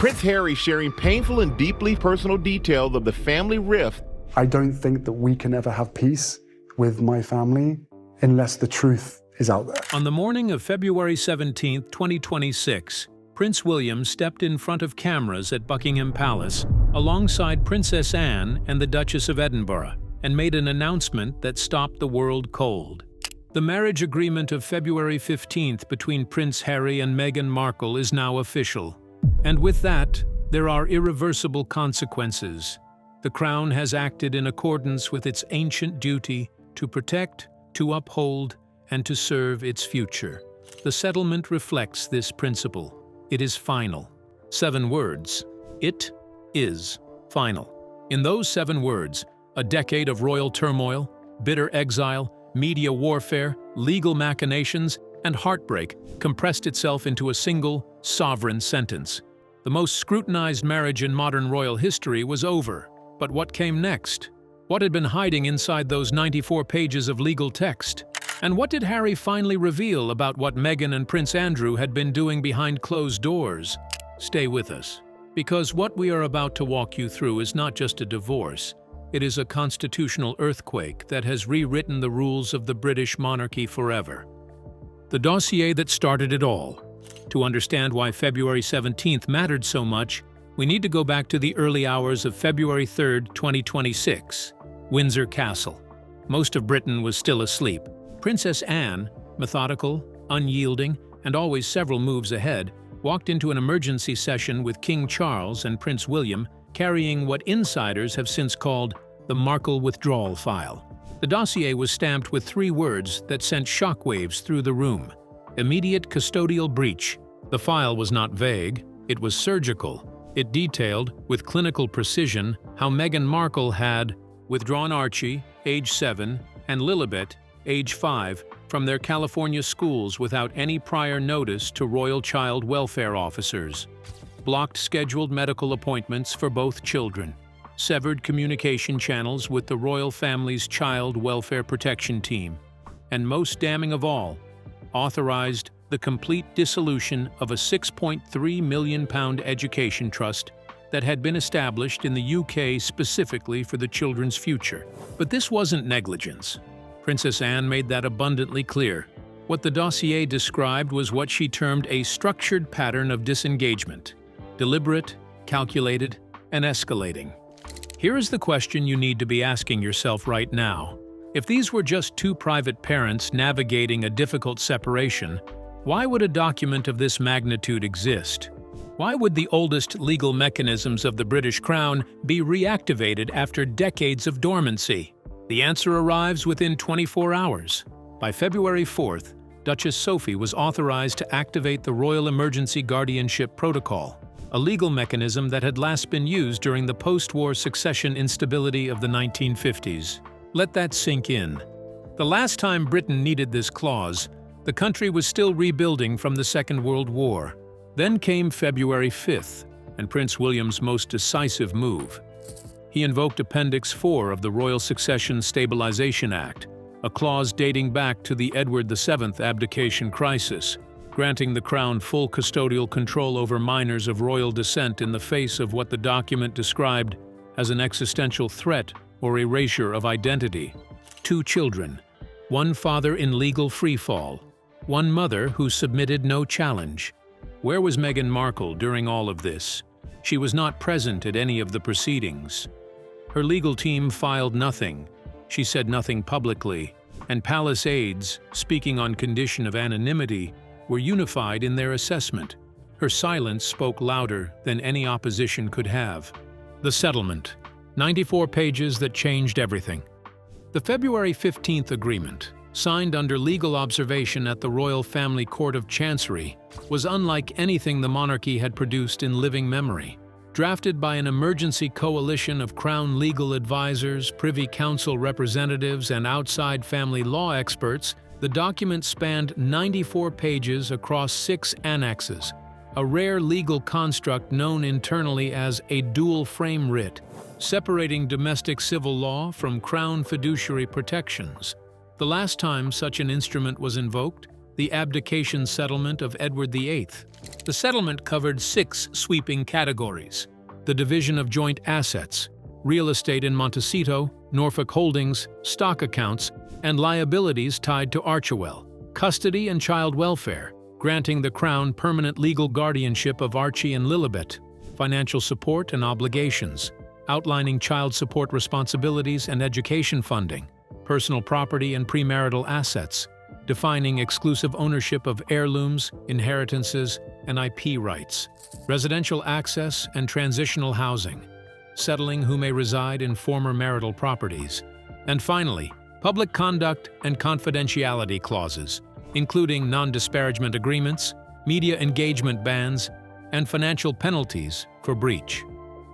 Prince Harry sharing painful and deeply personal details of the family rift. I don't think that we can ever have peace with my family unless the truth is out there. On the morning of February 17, 2026, Prince William stepped in front of cameras at Buckingham Palace alongside Princess Anne and the Duchess of Edinburgh and made an announcement that stopped the world cold. The marriage agreement of February 15th between Prince Harry and Meghan Markle is now official. And with that, there are irreversible consequences. The Crown has acted in accordance with its ancient duty to protect, to uphold, and to serve its future. The settlement reflects this principle. It is final. 7 words. It is final. In those 7 words, a decade of royal turmoil, bitter exile, media warfare, legal machinations, and heartbreak compressed itself into a single, sovereign sentence. The most scrutinized marriage in modern royal history was over. But what came next? What had been hiding inside those 94 pages of legal text? And what did Harry finally reveal about what Meghan and Prince Andrew had been doing behind closed doors? Stay with us, because what we are about to walk you through is not just a divorce. It is a constitutional earthquake that has rewritten the rules of the British monarchy forever. The dossier that started it all. To understand why February 17th mattered so much, we need to go back to the early hours of February 3, 2026, Windsor Castle. Most of Britain was still asleep. Princess Anne, methodical, unyielding, and always several moves ahead, walked into an emergency session with King Charles and Prince William, carrying what insiders have since called the Markle withdrawal file. The dossier was stamped with 3 words that sent shockwaves through the room. Immediate custodial breach. The file was not vague, it was surgical. It detailed, with clinical precision, how Meghan Markle had withdrawn Archie, age 7, and Lilibet, age 5, from their California schools without any prior notice to royal child welfare officers, blocked scheduled medical appointments for both children, severed communication channels with the royal family's child welfare protection team, and most damning of all, authorized the complete dissolution of a £6.3 million education trust that had been established in the UK specifically for the children's future. But this wasn't negligence. Princess Anne made that abundantly clear. What the dossier described was what she termed a structured pattern of disengagement, deliberate, calculated, and escalating. Here is the question you need to be asking yourself right now. If these were just 2 private parents navigating a difficult separation, why would a document of this magnitude exist? Why would the oldest legal mechanisms of the British Crown be reactivated after decades of dormancy? The answer arrives within 24 hours. By February 4th, Duchess Sophie was authorized to activate the Royal Emergency Guardianship Protocol, a legal mechanism that had last been used during the post-war succession instability of the 1950s. Let that sink in. The last time Britain needed this clause, the country was still rebuilding from the Second World War. Then came February 5th, and Prince William's most decisive move. He invoked Appendix 4 of the Royal Succession Stabilization Act, a clause dating back to the Edward VII abdication crisis, granting the Crown full custodial control over minors of royal descent in the face of what the document described as an existential threat or erasure of identity. 2 children, 1 father in legal freefall, 1 mother who submitted no challenge. Where was Meghan Markle during all of this? She was not present at any of the proceedings. Her legal team filed nothing. She said nothing publicly, and palace aides, speaking on condition of anonymity, were unified in their assessment. Her silence spoke louder than any opposition could have. The settlement. 94 pages that changed everything. The February 15th agreement, signed under legal observation at the Royal Family Court of Chancery, was unlike anything the monarchy had produced in living memory. Drafted by an emergency coalition of Crown legal advisors, Privy Council representatives, and outside family law experts, the document spanned 94 pages across 6 annexes, a rare legal construct known internally as a dual-frame writ, separating domestic civil law from Crown fiduciary protections. The last time such an instrument was invoked, the abdication settlement of Edward VIII. The settlement covered 6 sweeping categories: the division of joint assets, real estate in Montecito, Norfolk holdings, stock accounts, and liabilities tied to Archewell, custody and child welfare, granting the Crown permanent legal guardianship of Archie and Lilibet, financial support and obligations, outlining child support responsibilities and education funding, personal property and premarital assets, defining exclusive ownership of heirlooms, inheritances, and IP rights, residential access and transitional housing, settling who may reside in former marital properties, and finally, public conduct and confidentiality clauses, including non-disparagement agreements, media engagement bans, and financial penalties for breach.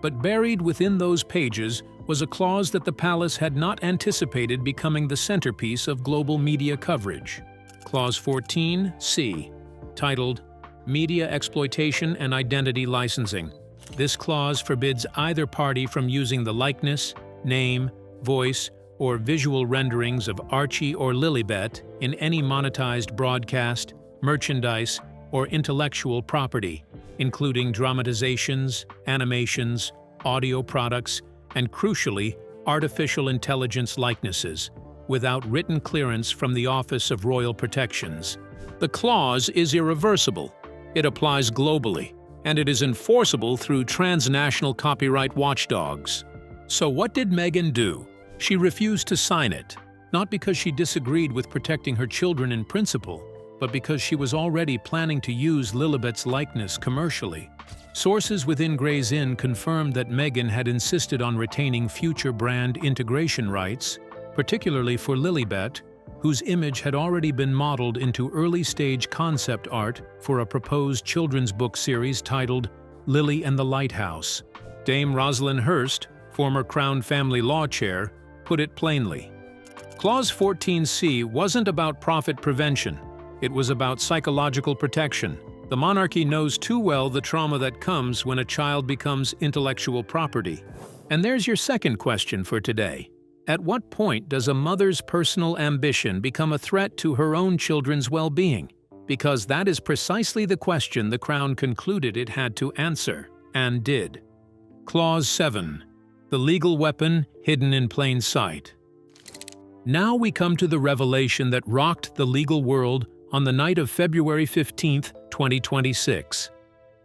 But buried within those pages was a clause that the palace had not anticipated becoming the centerpiece of global media coverage. Clause 14C, titled Media Exploitation and Identity Licensing. This clause forbids either party from using the likeness, name, voice, or visual renderings of Archie or Lilibet in any monetized broadcast, merchandise, or intellectual property, including dramatizations, animations, audio products, and crucially, artificial intelligence likenesses, without written clearance from the Office of Royal Protections. The clause is irreversible. It applies globally, and it is enforceable through transnational copyright watchdogs. So what did Meghan do? She refused to sign it, not because she disagreed with protecting her children in principle, but because she was already planning to use Lilibet's likeness commercially. Sources within Gray's Inn confirmed that Meghan had insisted on retaining future brand integration rights, particularly for Lilibet, whose image had already been modeled into early-stage concept art for a proposed children's book series titled Lily and the Lighthouse. Dame Rosalind Hurst, former Crown Family Law Chair, put it plainly. Clause 14C wasn't about profit prevention. It was about psychological protection. The monarchy knows too well the trauma that comes when a child becomes intellectual property. And there's your second question for today. At what point does a mother's personal ambition become a threat to her own children's well-being? Because that is precisely the question the Crown concluded it had to answer, and did. Clause 7. The legal weapon hidden in plain sight. Now we come to the revelation that rocked the legal world on the night of February 15, 2026.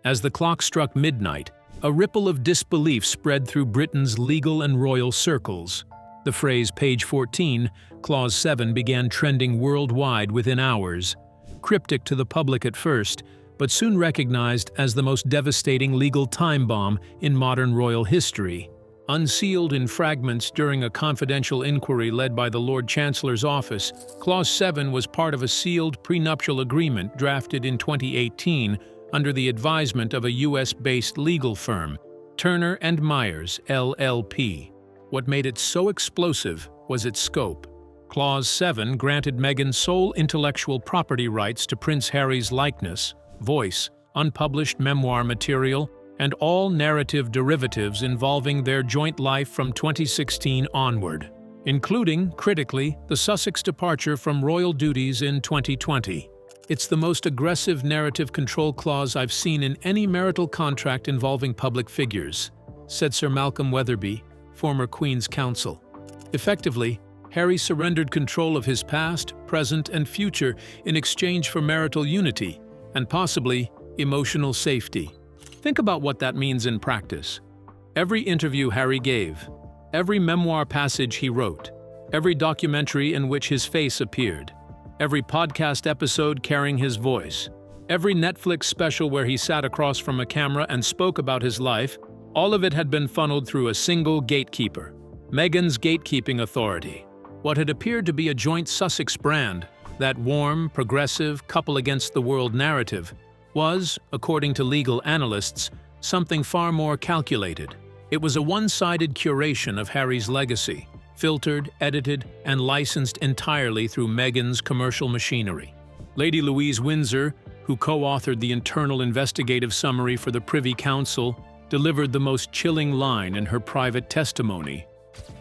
As the clock struck midnight, a ripple of disbelief spread through Britain's legal and royal circles. The phrase page 14, clause 7 began trending worldwide within hours, cryptic to the public at first, but soon recognized as the most devastating legal time bomb in modern royal history. Unsealed in fragments during a confidential inquiry led by the Lord Chancellor's office, Clause 7 was part of a sealed prenuptial agreement drafted in 2018 under the advisement of a US-based legal firm, Turner & Myers, LLP. What made it so explosive was its scope. Clause 7 granted Meghan sole intellectual property rights to Prince Harry's likeness, voice, unpublished memoir material, and all narrative derivatives involving their joint life from 2016 onward, including, critically, the Sussex departure from royal duties in 2020. It's the most aggressive narrative control clause I've seen in any marital contract involving public figures, said Sir Malcolm Weatherby, former Queen's Counsel. Effectively, Harry surrendered control of his past, present, and future in exchange for marital unity, and possibly emotional safety. Think about what that means in practice. Every interview Harry gave, every memoir passage he wrote, every documentary in which his face appeared, every podcast episode carrying his voice, every Netflix special where he sat across from a camera and spoke about his life, all of it had been funneled through a single gatekeeper, Meghan's gatekeeping authority. What had appeared to be a joint Sussex brand, that warm, progressive, couple-against-the-world narrative, was, according to legal analysts, something far more calculated. It was a one-sided curation of Harry's legacy, filtered, edited, and licensed entirely through Meghan's commercial machinery. Lady Louise Windsor, who co-authored the internal investigative summary for the Privy Council, delivered the most chilling line in her private testimony.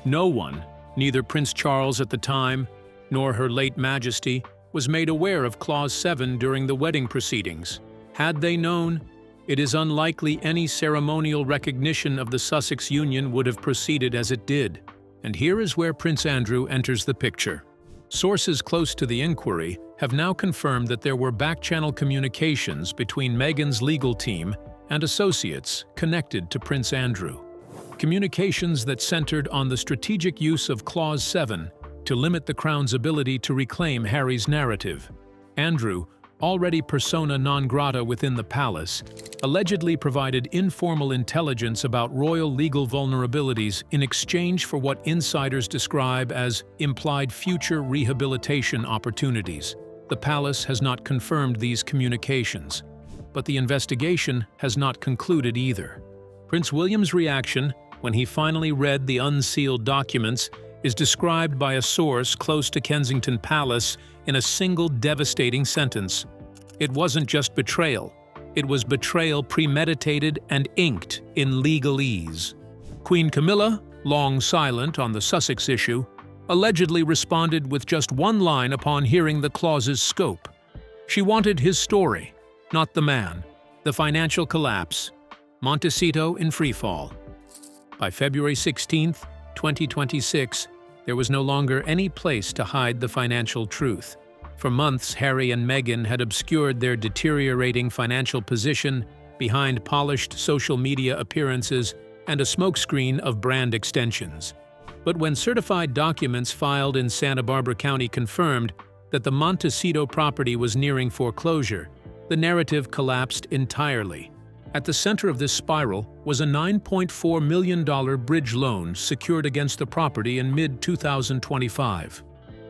No one, neither Prince Charles at the time, nor Her late Majesty, was made aware of Clause 7 during the wedding proceedings. Had they known, it is unlikely any ceremonial recognition of the Sussex union would have proceeded as it did. And here is where Prince Andrew enters the picture. Sources close to the inquiry have now confirmed that there were back-channel communications between Meghan's legal team and associates connected to Prince Andrew. Communications that centered on the strategic use of Clause 7 to limit the Crown's ability to reclaim Harry's narrative. Andrew, already persona non grata within the palace, allegedly provided informal intelligence about royal legal vulnerabilities in exchange for what insiders describe as implied future rehabilitation opportunities. The palace has not confirmed these communications, but the investigation has not concluded either. Prince William's reaction, when he finally read the unsealed documents, is described by a source close to Kensington Palace in a single devastating sentence. It wasn't just betrayal. It was betrayal premeditated and inked in legalese. Queen Camilla, long silent on the Sussex issue, allegedly responded with just one line upon hearing the clause's scope. She wanted his story, not the man. The financial collapse. Montecito in freefall. By February 16, 2026, there was no longer any place to hide the financial truth. For months, Harry and Meghan had obscured their deteriorating financial position behind polished social media appearances and a smokescreen of brand extensions. But when certified documents filed in Santa Barbara County confirmed that the Montecito property was nearing foreclosure, the narrative collapsed entirely. At the center of this spiral was a $9.4 million bridge loan secured against the property in mid-2025.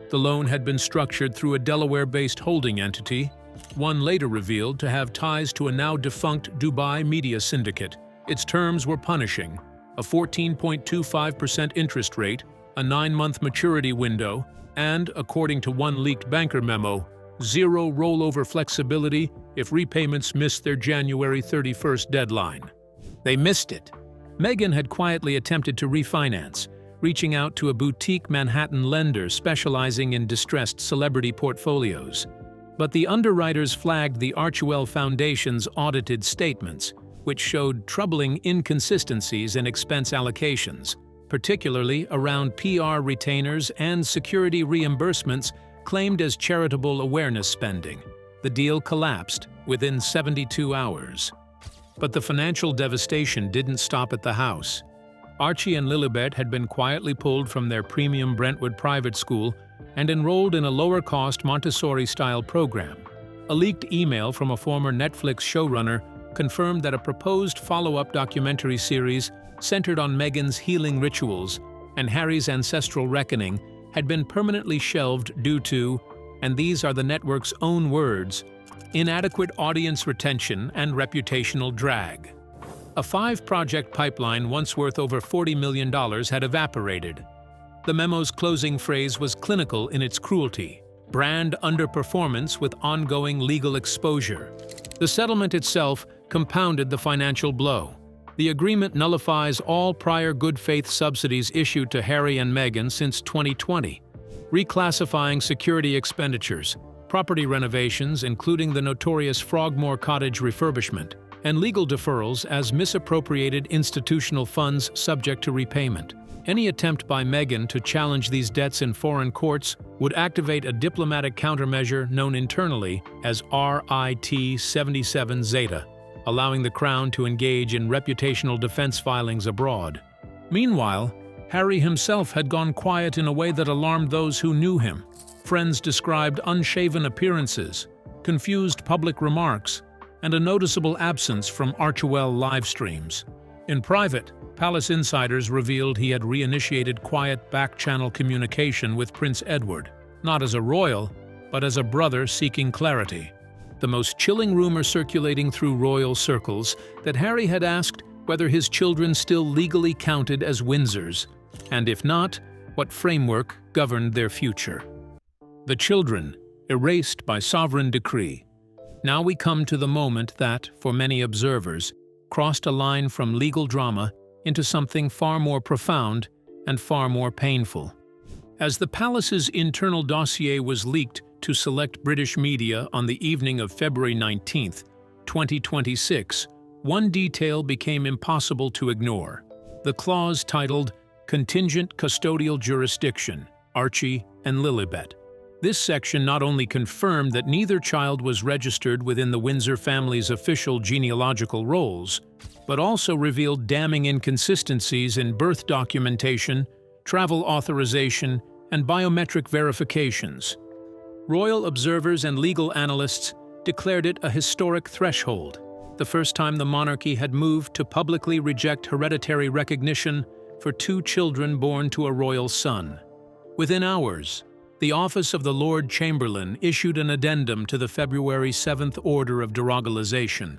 The loan had been structured through a Delaware-based holding entity, one later revealed to have ties to a now-defunct Dubai media syndicate. Its terms were punishing: a 14.25% interest rate, a 9-month maturity window, and, according to one leaked banker memo, zero rollover flexibility if repayments missed their January 31st deadline. They missed it. Meghan had quietly attempted to refinance, reaching out to a boutique Manhattan lender specializing in distressed celebrity portfolios. But the underwriters flagged the Archewell Foundation's audited statements, which showed troubling inconsistencies in expense allocations, particularly around PR retainers and security reimbursements claimed as charitable awareness spending. The deal collapsed within 72 hours. But the financial devastation didn't stop at the house. Archie and Lilibet had been quietly pulled from their premium Brentwood private school and enrolled in a lower-cost Montessori-style program. A leaked email from a former Netflix showrunner confirmed that a proposed follow-up documentary series centered on Meghan's healing rituals and Harry's ancestral reckoning had been permanently shelved due to, and these are the network's own words, inadequate audience retention and reputational drag. A 5-project pipeline once worth over $40 million had evaporated. The memo's closing phrase was clinical in its cruelty: brand underperformance with ongoing legal exposure. The settlement itself compounded the financial blow. The agreement nullifies all prior good faith subsidies issued to Harry and Meghan since 2020, reclassifying security expenditures, property renovations including the notorious Frogmore Cottage refurbishment, and legal deferrals as misappropriated institutional funds subject to repayment. Any attempt by Meghan to challenge these debts in foreign courts would activate a diplomatic countermeasure known internally as RIT 77 Zeta, allowing the Crown to engage in reputational defense filings abroad. Meanwhile, Harry himself had gone quiet in a way that alarmed those who knew him. Friends described unshaven appearances, confused public remarks, and a noticeable absence from Archewell live streams. In private, Palace insiders revealed he had reinitiated quiet back-channel communication with Prince Edward, not as a royal, but as a brother seeking clarity. The most chilling rumor circulating through royal circles that Harry had asked whether his children still legally counted as Windsors, and if not, what framework governed their future. The children, erased by sovereign decree. Now we come to the moment that, for many observers, crossed a line from legal drama into something far more profound and far more painful. As the palace's internal dossier was leaked to select British media on the evening of February 19, 2026, one detail became impossible to ignore: the clause titled Contingent Custodial Jurisdiction, Archie and Lilibet. This section not only confirmed that neither child was registered within the Windsor family's official genealogical rolls, but also revealed damning inconsistencies in birth documentation, travel authorization, and biometric verifications. Royal observers and legal analysts declared it a historic threshold, the first time the monarchy had moved to publicly reject hereditary recognition for two children born to a royal son. Within hours, the Office of the Lord Chamberlain issued an addendum to the February 7th Order of Derogalization,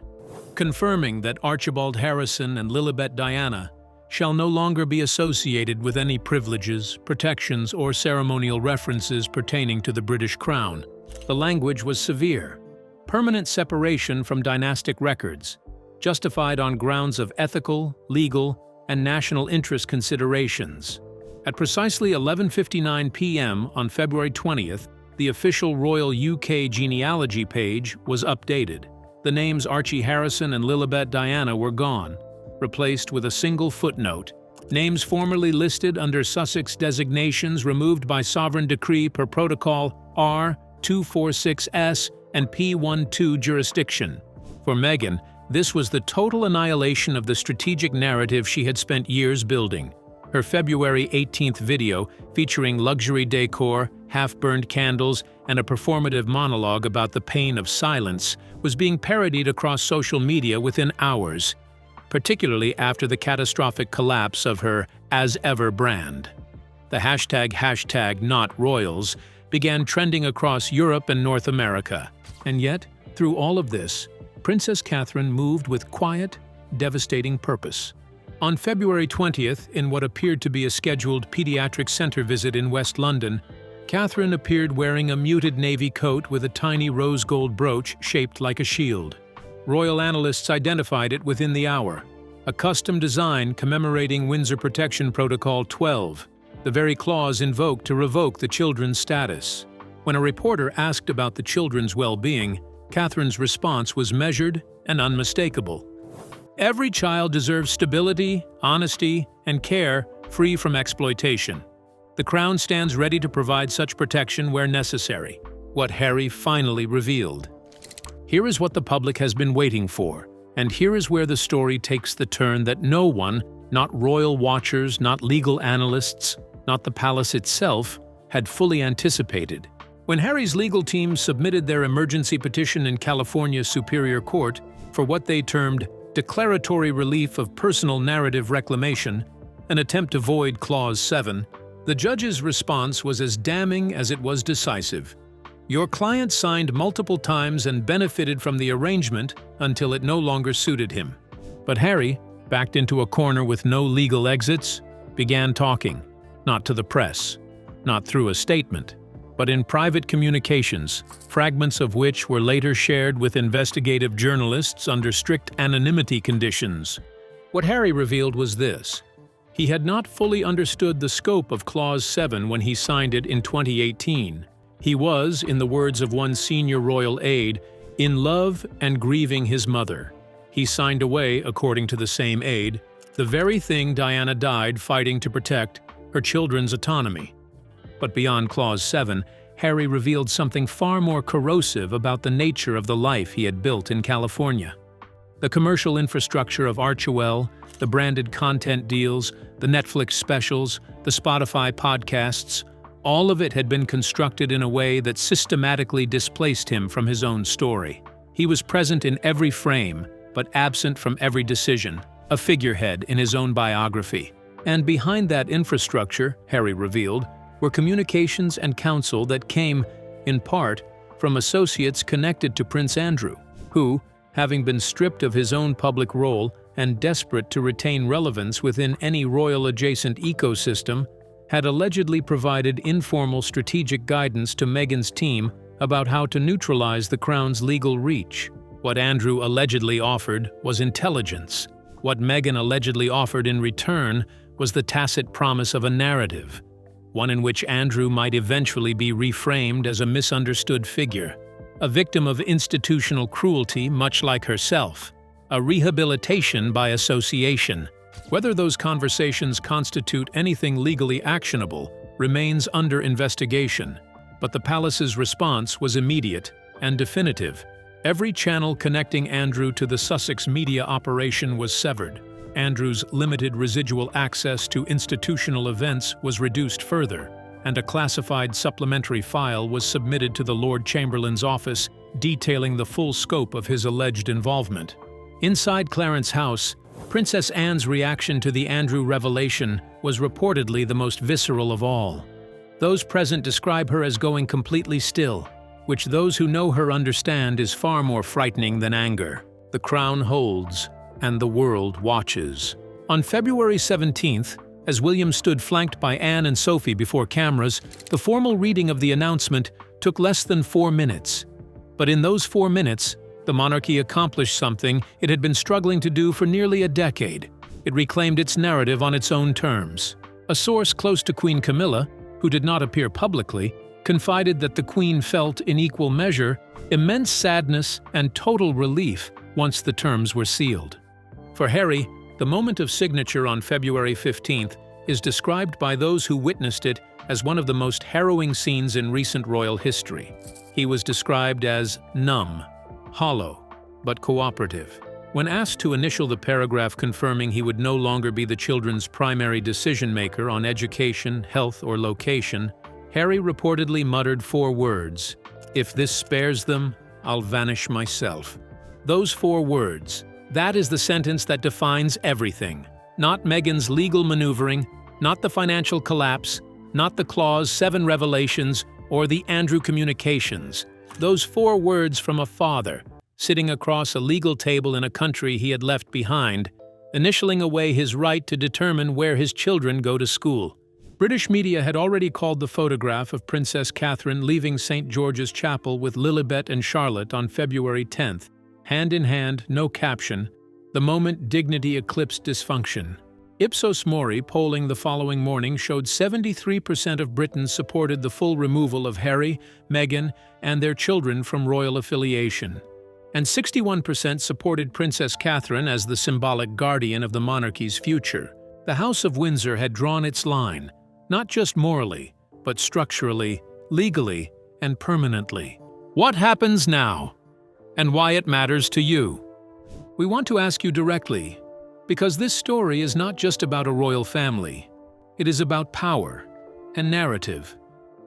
confirming that Archibald Harrison and Lilibet Diana shall no longer be associated with any privileges, protections, or ceremonial references pertaining to the British Crown. The language was severe: permanent separation from dynastic records, justified on grounds of ethical, legal, and national interest considerations. At precisely 11:59 p.m. on February 20th, the official Royal UK genealogy page was updated. The names Archie Harrison and Lilibet Diana were gone, replaced with a single footnote. Names formerly listed under Sussex designations removed by sovereign decree per Protocol R246S and P12 jurisdiction. For Meghan, this was the total annihilation of the strategic narrative she had spent years building. Her February 18th video, featuring luxury decor, half-burned candles, and a performative monologue about the pain of silence, was being parodied across social media within hours, particularly after the catastrophic collapse of her As Ever brand. The hashtag #NotRoyals began trending across Europe and North America. And yet, through all of this, Princess Catherine moved with quiet, devastating purpose. On February 20th, in what appeared to be a scheduled pediatric center visit in West London, Catherine appeared wearing a muted navy coat with a tiny rose gold brooch shaped like a shield. Royal analysts identified it within the hour: a custom design commemorating Windsor Protection Protocol 12, the very clause invoked to revoke the children's status. When a reporter asked about the children's well-being, Catherine's response was measured and unmistakable. Every child deserves stability, honesty, and care free from exploitation. The Crown stands ready to provide such protection where necessary, what Harry finally revealed. Here is what the public has been waiting for, and here is where the story takes the turn that no one, not royal watchers, not legal analysts, not the palace itself, had fully anticipated. When Harry's legal team submitted their emergency petition in California's Superior Court for what they termed declaratory relief of personal narrative reclamation, an attempt to void Clause 7, the judge's response was as damning as it was decisive. Your client signed multiple times and benefited from the arrangement until it no longer suited him. But Harry, backed into a corner with no legal exits, began talking, not to the press, not through a statement, but in private communications, fragments of which were later shared with investigative journalists under strict anonymity conditions. What Harry revealed was this: he had not fully understood the scope of Clause 7 when he signed it in 2018. He was, in the words of one senior royal aide, in love and grieving his mother. He signed away, according to the same aide, the very thing Diana died fighting to protect: her children's autonomy. But beyond Clause 7, Harry revealed something far more corrosive about the nature of the life he had built in California. The commercial infrastructure of Archewell, the branded content deals, the Netflix specials, the Spotify podcasts, all of it had been constructed in a way that systematically displaced him from his own story. He was present in every frame, but absent from every decision, a figurehead in his own biography. And behind that infrastructure, Harry revealed, were communications and counsel that came, in part, from associates connected to Prince Andrew, who, having been stripped of his own public role and desperate to retain relevance within any royal-adjacent ecosystem, had allegedly provided informal strategic guidance to Meghan's team about how to neutralize the Crown's legal reach. What Andrew allegedly offered was intelligence. What Meghan allegedly offered in return was the tacit promise of a narrative. one in which Andrew might eventually be reframed as a misunderstood figure, a victim of institutional cruelty much like herself, a rehabilitation by association. Whether those conversations constitute anything legally actionable remains under investigation, but the palace's response was immediate and definitive. Every channel connecting Andrew to the Sussex media operation was severed. Andrew's limited residual access to institutional events was reduced further, and a classified supplementary file was submitted to the Lord Chamberlain's office detailing the full scope of his alleged involvement. Inside Clarence House, Princess Anne's reaction to the Andrew revelation was reportedly the most visceral of all. Those present describe her as going completely still, which those who know her understand is far more frightening than anger. The crown holds, and the world watches. On February 17th, as William stood flanked by Anne and Sophie before cameras, the formal reading of the announcement took less than 4 minutes. But in those 4 minutes, the monarchy accomplished something it had been struggling to do for nearly a decade. It reclaimed its narrative on its own terms. A source close to Queen Camilla, who did not appear publicly, confided that the Queen felt, in equal measure, immense sadness and total relief once the terms were sealed. For Harry, the moment of signature on February 15th is described by those who witnessed it as one of the most harrowing scenes in recent royal history. He was described as numb, hollow, but cooperative. When asked to initial the paragraph confirming he would no longer be the children's primary decision-maker on education, health, or location, Harry reportedly muttered 4 words: "If this spares them, I'll vanish myself." Those 4 words, that is the sentence that defines everything. Not Meghan's legal maneuvering, not the financial collapse, not the Clause 7 revelations, or the Andrew communications. Those 4 words from a father, sitting across a legal table in a country he had left behind, initialing away his right to determine where his children go to school. British media had already called the photograph of Princess Catherine leaving St. George's Chapel with Lilibet and Charlotte on February 10th, hand in hand, no caption, the moment dignity eclipsed dysfunction. Ipsos Mori polling the following morning showed 73% of Britons supported the full removal of Harry, Meghan, and their children from royal affiliation. And 61% supported Princess Catherine as the symbolic guardian of the monarchy's future. The House of Windsor had drawn its line, not just morally, but structurally, legally, and permanently. What happens now? And why it matters to you? We want to ask you directly, because this story is not just about a royal family. It is about power and narrative,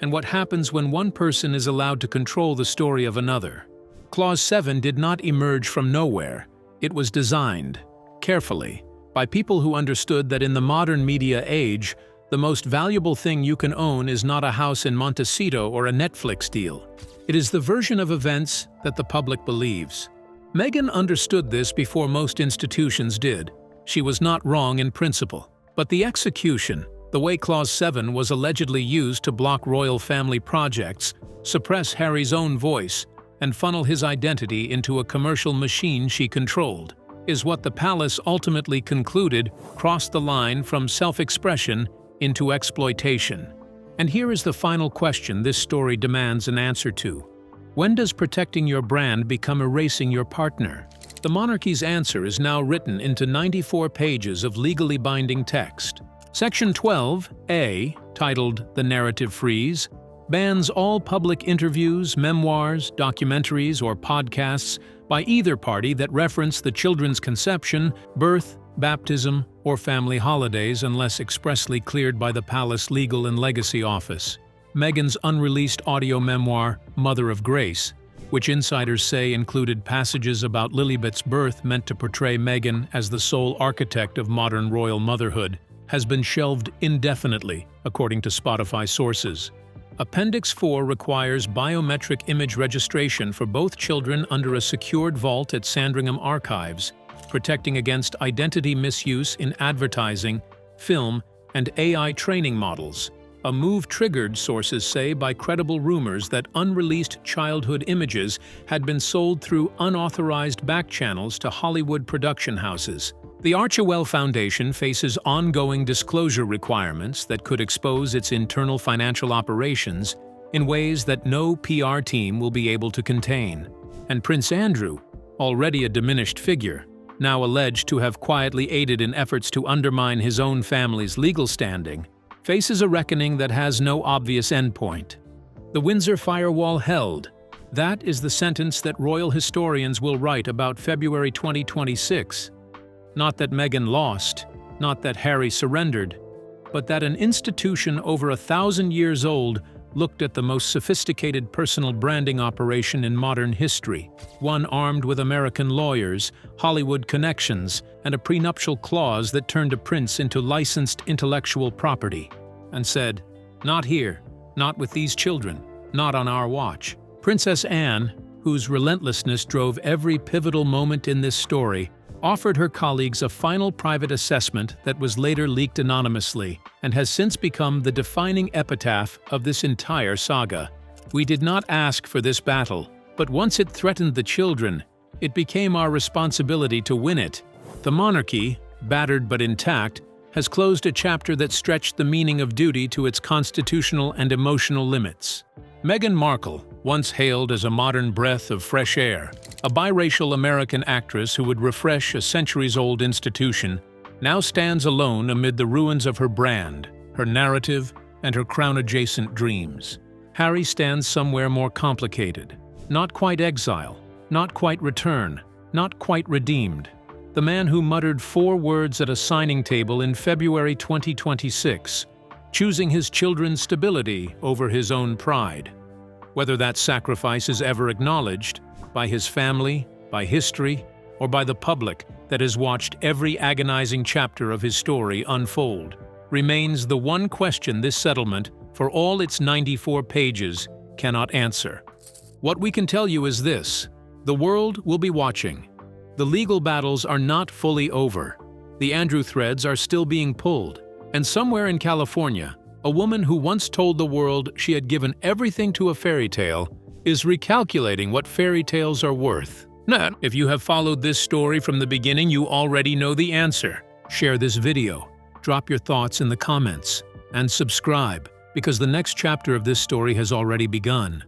and what happens when one person is allowed to control the story of another. Clause 7 did not emerge from nowhere. It was designed, carefully, by people who understood that in the modern media age, the most valuable thing you can own is not a house in Montecito or a Netflix deal. It is the version of events that the public believes. Meghan understood this before most institutions did. She was not wrong in principle. But the execution, the way Clause 7 was allegedly used to block royal family projects, suppress Harry's own voice, and funnel his identity into a commercial machine she controlled, is what the palace ultimately concluded crossed the line from self-expression into exploitation. And here is the final question this story demands an answer to. When does protecting your brand become erasing your partner? The monarchy's answer is now written into 94 pages of legally binding text. Section 12A, titled The Narrative Freeze, bans all public interviews, memoirs, documentaries, or podcasts by either party that reference the children's conception, birth, baptism, or family holidays unless expressly cleared by the Palace Legal and Legacy Office. Meghan's unreleased audio memoir, Mother of Grace, which insiders say included passages about Lilibet's birth meant to portray Meghan as the sole architect of modern royal motherhood, has been shelved indefinitely, according to Spotify sources. Appendix 4 requires biometric image registration for both children under a secured vault at Sandringham Archives, protecting against identity misuse in advertising, film, and AI training models. A move triggered, sources say, by credible rumors that unreleased childhood images had been sold through unauthorized back channels to Hollywood production houses. The Archewell Foundation faces ongoing disclosure requirements that could expose its internal financial operations in ways that no PR team will be able to contain. And Prince Andrew, already a diminished figure, now alleged to have quietly aided in efforts to undermine his own family's legal standing, faces a reckoning that has no obvious endpoint. The Windsor firewall held. That is the sentence that royal historians will write about February 2026. Not that Meghan lost, not that Harry surrendered, but that an institution over 1,000 years old looked at the most sophisticated personal branding operation in modern history, one armed with American lawyers, Hollywood connections, and a prenuptial clause that turned a prince into licensed intellectual property, and said, "Not here, not with these children, not on our watch." Princess Anne, whose relentlessness drove every pivotal moment in this story, offered her colleagues a final private assessment that was later leaked anonymously and has since become the defining epitaph of this entire saga. "We did not ask for this battle, but once it threatened the children, it became our responsibility to win it. The monarchy, battered but intact, has closed a chapter that stretched the meaning of duty to its constitutional and emotional limits." Meghan Markle, once hailed as a modern breath of fresh air, a biracial American actress who would refresh a centuries-old institution, now stands alone amid the ruins of her brand, her narrative, and her crown-adjacent dreams. Harry stands somewhere more complicated. Not quite exile, not quite return, not quite redeemed. The man who muttered 4 words at a signing table in February 2026, choosing his children's stability over his own pride. Whether that sacrifice is ever acknowledged, by his family, by history, or by the public that has watched every agonizing chapter of his story unfold, remains the one question this settlement, for all its 94 pages, cannot answer. What we can tell you is this: the world will be watching. The legal battles are not fully over. The Andrew threads are still being pulled, and somewhere in California, a woman who once told the world she had given everything to a fairy tale is recalculating what fairy tales are worth. Now, if you have followed this story from the beginning, you already know the answer. Share this video, drop your thoughts in the comments, and subscribe, because the next chapter of this story has already begun.